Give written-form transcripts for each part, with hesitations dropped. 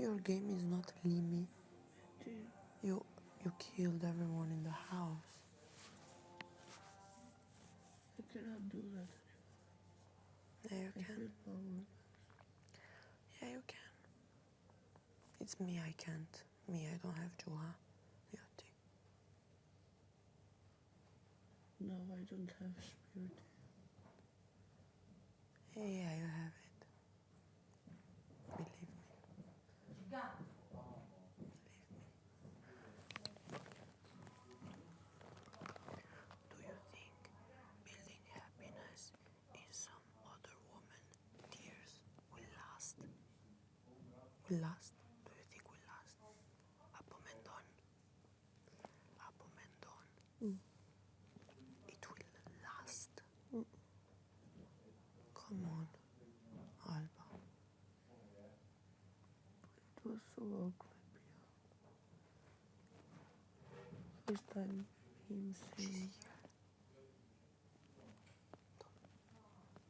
Your game is not Limi. You killed everyone in the house. I cannot do that. Yeah, you I can. feel power. Yeah, you can. It's me, I can't. Me, I don't have Juha. Yoti. No, I don't have spirit. Yeah, you have it. Believe me. Do you think building happiness in some other woman tears will last? Will last? Do you think will last? Apomendon. It will last. Come on, Alba. It was so awkward, Pia. First time him She's saying, here.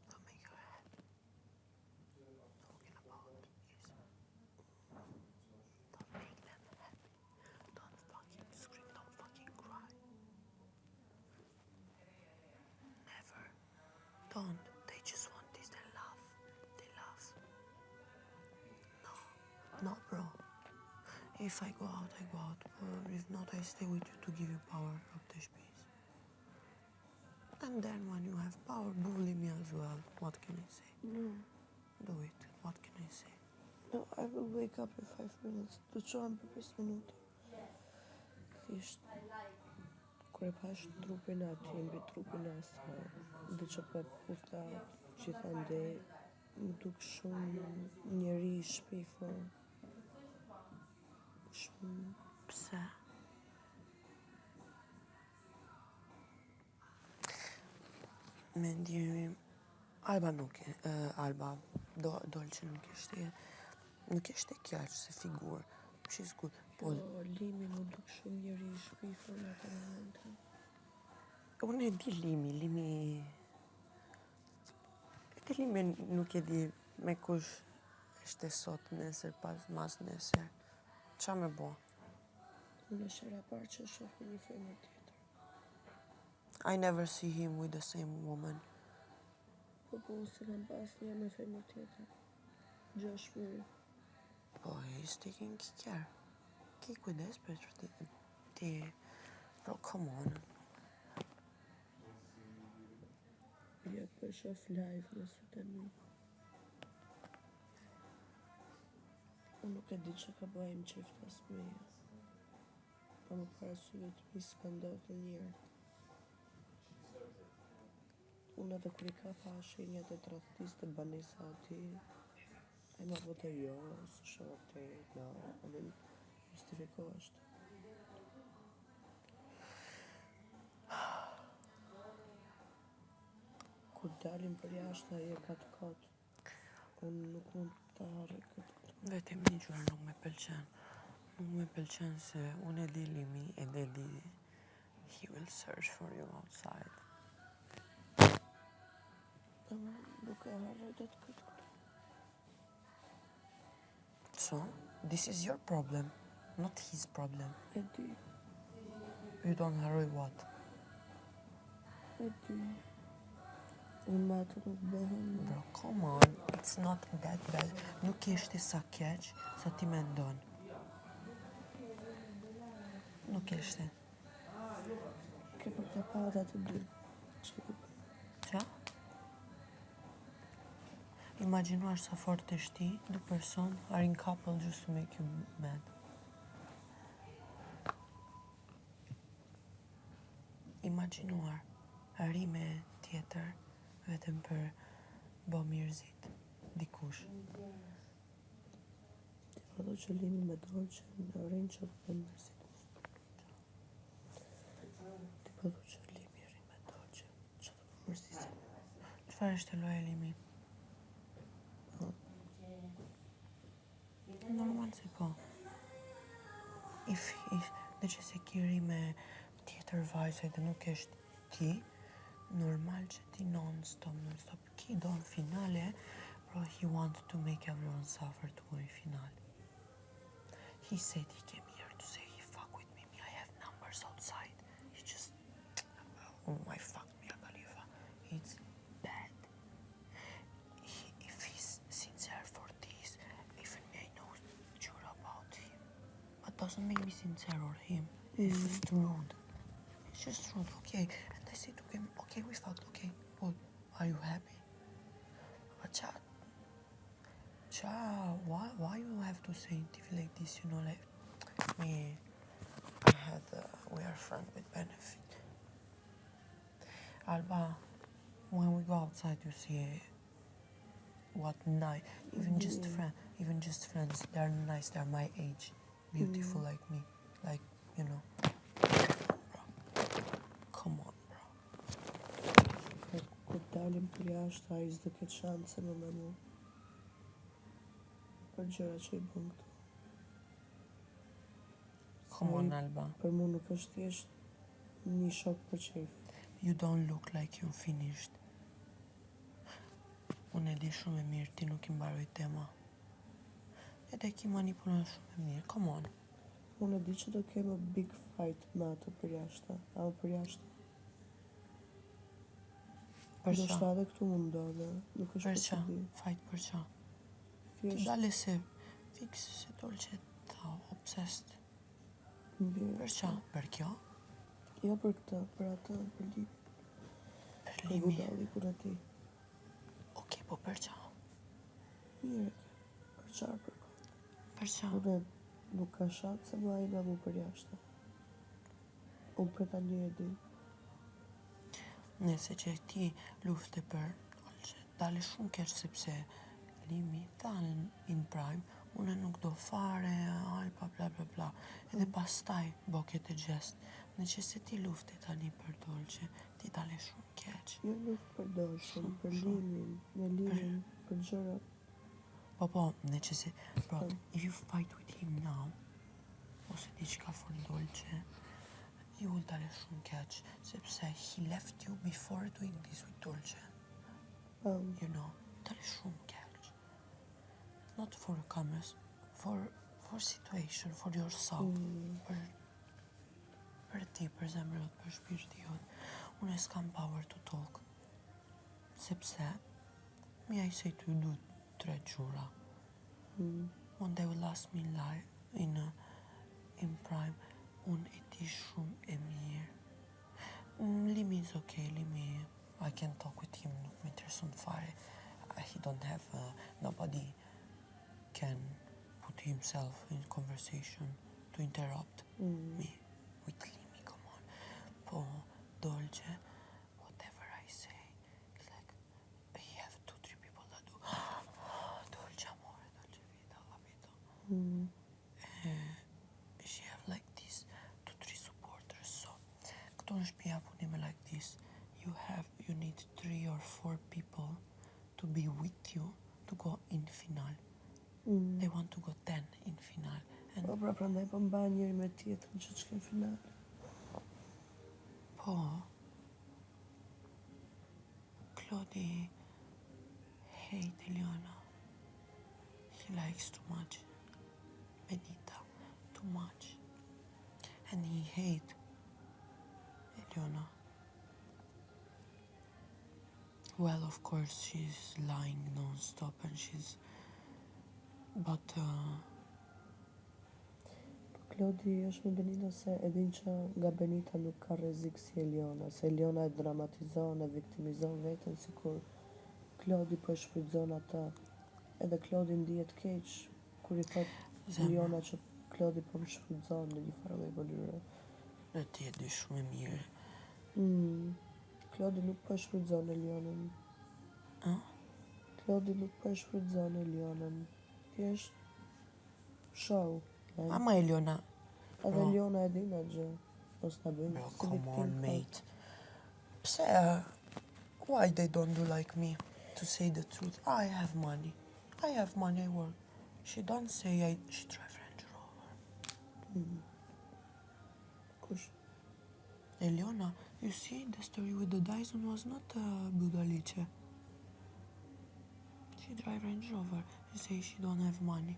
Don't make her happy. Talking about is don't make them happy. Don't fucking scream, don't fucking cry. Never. Don't. They just want this. They laugh. They laugh. No, bro. If I go out, I go out. If not, I stay with you to give you power. Peace. And then when you have power, bully me as well. What can I say? no, Do it. What can I say? no, I will wake up in 5 minutes. Do qohem për 5 minuta. Thjesht, kur e pash trupin ati, mbi trupin e asaj, dhe që po e pusta gjithandej, më duk shumë njeri I shpifur. Shumë. Pse? Mendimi Alba nuk e, Alba Dolce nuk ishte keq se figurë. She's good. Po, Limi më duk shumë njeri I shpifur në atë momente. Unë e di Limi nuk e di me kush ishte sot nesër pas mas nesër. Qa me bo? Unë e shera parë që shoh me një femër tjetër. I never see him with the same woman. Po se kam pas një me femër tjetër. 6 muaj. Po, he's taking care. Ki kujdes për ti. Bro, come on. Ja po shoh live në sytë e mi. Unë nuk e di që ka bëjë më qift as meja. Pa më para syve të mi s'ka ndodhë njërë. Unë edhe kur I ka pa shenjat e tradhtis të banesa ati, ai ma vote jo, së shoh te, no, edhe justifikohesht. Kur dalim për jashtë ai e ka të kot. Unë nuk mund të harroj këtë. Vetëm një gjëra nuk me pëlqen. Nuk me pëlqen se unë e di Limi e di he will search for you outside. Ama nuk e harroj do të këtë. So, this is your problem, not his problem. E di, You don't harroj what? e di. Unë ma të nuk bëhem. Bro, come on, it's not that bad. Nuk ishte sa keq sa ti mendon. Nuk ishte. Ke për të parat atë dy. Qa? Imaginuar sa fort është ti, dy person are in couple just to make you mad. Imaginuar rime tjetër vetëm për bo mirëzit dikush. Ti vado që Limi me Dolce në rinë që të mërësit. Ti vado që Limi rinë me Dolce që të mërësit. Çfarë është loja Limi? Normal se po. Dhe që se kiri me tjetër vajzë dhe nuk është ti, normal që ti non-stop. Ki do në finale, bro, he wants to make everyone suffer to go in finale. He said he came here to say he fuck with me. I have numbers outside. He just... Oh my fuck me, Khalifa. It's bad. If he's sincere for this, even me, I know sure about him. But doesn't make me sincere or him. It's just rude. It's just rude, okay? And I say to him, okay, we fucked, okay. Good. Are you happy? But why you have to say it like this, you know, like me, we are friends with benefit. Alba, when we go outside, you see what nice, even just friends, they're nice, they're my age, beautiful like me, like, you know. Bro. Come on, bro. Kur dalim për jashtë, ai s'do ketë shanse më me mu. Për gjëra që I bën këtu. Come on, Alba. Për mu nuk është thjesht një shok për qejf. You don't look like you're finished. Unë e di shumë e mirë, ti nuk I mbaroj tema. Edhe ki manipulon shumë e mirë, come on. Unë e di që do kemë a big fight me atë për jashtë. Ama për jashtë. Për Do qa? shta edhe këtu më ndodhe. Nuk është Për për qa? që di. Fight për qa? Ti Thjesht dale se fix se dolqe ta obsessed. mbi. Për qa? Për kjo? Jo për këtë, për atë, për li. Për Për limi. budalli kur ati. Okej, po për qa? Mirë, për qarë për këtë. Për qa? Unë nuk ka shatë se më ajna mu për jashtë. Unë për ta një e di. Nëse që ti lufte për dolqe, dale shumë keq sepse limi dalën in prime, unë nuk do fare, alpa, bla bla bla. Edhe pastaj bo këtë gjest. Në që se ti lufte tani për dolqe, ti dale shumë keq. Jo nuk për doshën, për Shumë. limin, me limin, për gjërat. Po, në që se, bro, if you fight with him now, ose ti që ka fori dolqe, ju will dale shumë keq, sepse he left you before doing this with dolqe. You know, dale shumë keq. Not for cameras, for situation, for yourself, për ti, për zemrët, për shpirti jot. Unë e s'kam power to talk, sepse me I say to you do 3 gjura. One day will last me in prime. Unë e di shumë e mirë. Limi is okay, Limi, I can talk with him, nuk me intereson fare. He don't have, nobody can put himself in conversation to interrupt me with Limi, come on. Po, dolqe, whatever I say, it's like, he have 2-3 people that do, dolqe amore, dolqe vita, capito? She have like this 2-3 supporters, so këtu në shtëpia punime like this, you need 3 or 4 people to be with you to go in final. They want to go 10 in final. And Po, pra prandaj po mban njëri me tjetrin që të shkojnë final. po, Klodi hate Eliona. He likes too much Benita, too much. And he hate Eliona. Well, of course, she's lying non-stop and she's... But, Klodi është me Benita se e din që nga Benita nuk ka rrezik si Eliona, se Eliona e dramatizon, e viktimizon veten sikur Klodi po e shfrytëzon atë. Edhe Klodi ndihet keq kur I thot Eliona që Klodi po më shfrytëzon në një farë lloj mënyre. në ti e di shumë e mirë. Klodi nuk po e shfrytëzon Elionën. Klodi nuk po e shfrytëzon Elionën. Thjesht show. Ama Eliona, Edhe Eliona e din atë gjë. Mos ta bëjmë bro, si come viktim. on, mate. Pse, why they don't do like me? To say the truth, I have money, I work. She don't say she drive Range Rover. Kush? Eliona, you see, the story with the Dyson was not budalice. She drive Range Rover. You say she don't have money.